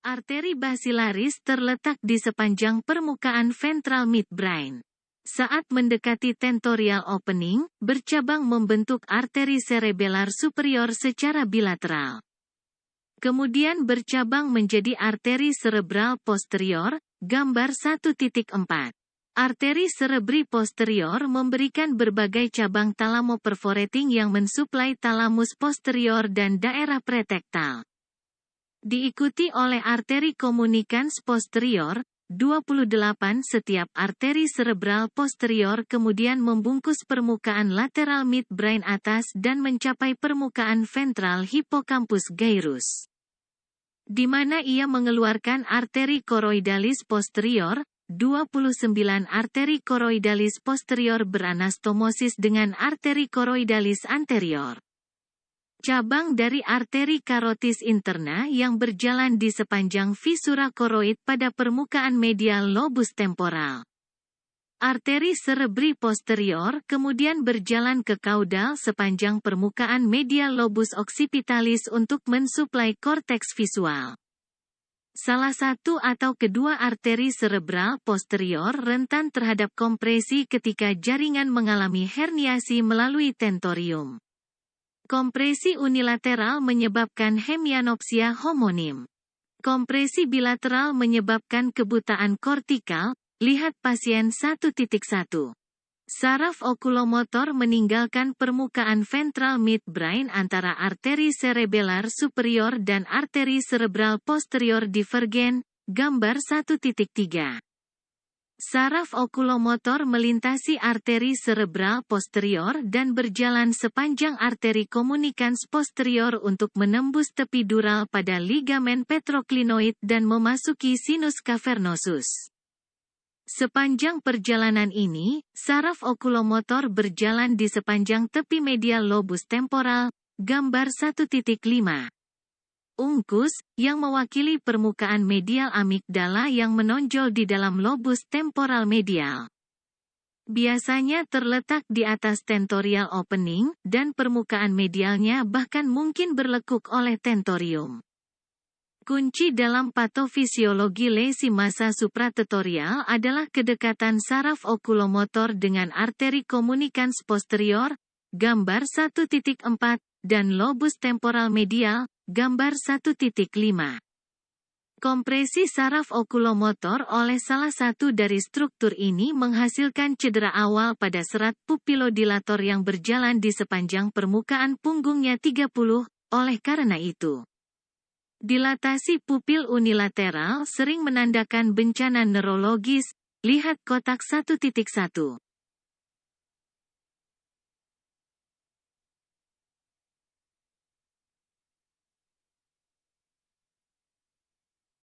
Arteri basilaris terletak di sepanjang permukaan ventral midbrain. Saat mendekati tentorial opening, bercabang membentuk arteri cerebellar superior secara bilateral. Kemudian bercabang menjadi arteri cerebral posterior, gambar 1.4. Arteri cerebri posterior memberikan berbagai cabang thalamoperforating yang mensuplai thalamus posterior dan daerah pretektal. Diikuti oleh arteri communicans posterior, 28. Setiap arteri cerebral posterior kemudian membungkus permukaan lateral midbrain atas dan mencapai permukaan ventral hippocampus gyrus, di mana ia mengeluarkan arteri choroidalis posterior, 29. Arteri choroidalis posterior beranastomosis dengan arteri choroidalis anterior. Cabang dari arteri carotis interna yang berjalan di sepanjang visura choroid pada permukaan medial lobus temporal. Arteri cerebri posterior kemudian berjalan ke kaudal sepanjang permukaan medial lobus occipitalis untuk mensuplai korteks visual. Salah satu atau kedua arteri cerebral posterior rentan terhadap kompresi ketika jaringan mengalami herniasi melalui tentorium. Kompresi unilateral menyebabkan hemianopsia homonim. Kompresi bilateral menyebabkan kebutaan kortikal, lihat pasien 1.1. Saraf okulomotor meninggalkan permukaan ventral midbrain antara arteri cerebellar superior dan arteri cerebral posterior divergen, gambar 1.3. Saraf okulomotor melintasi arteri cerebral posterior dan berjalan sepanjang arteri communicans posterior untuk menembus tepi dural pada ligamen petroclinoid dan memasuki sinus cavernosus. Sepanjang perjalanan ini, saraf okulomotor berjalan di sepanjang tepi medial lobus temporal, gambar 1.5. Ungkus, yang mewakili permukaan medial amigdala yang menonjol di dalam lobus temporal medial. Biasanya terletak di atas tentorial opening, dan permukaan medialnya bahkan mungkin berlekuk oleh tentorium. Kunci dalam patofisiologi lesi massa supratentorial adalah kedekatan saraf okulomotor dengan arteri communicans posterior, gambar 1.4, dan lobus temporal medial, gambar 1.5. Kompresi saraf okulomotor oleh salah satu dari struktur ini menghasilkan cedera awal pada serat pupilodilator yang berjalan di sepanjang permukaan punggungnya 30, oleh karena itu. Dilatasi pupil unilateral sering menandakan bencana neurologis, lihat kotak 1.1.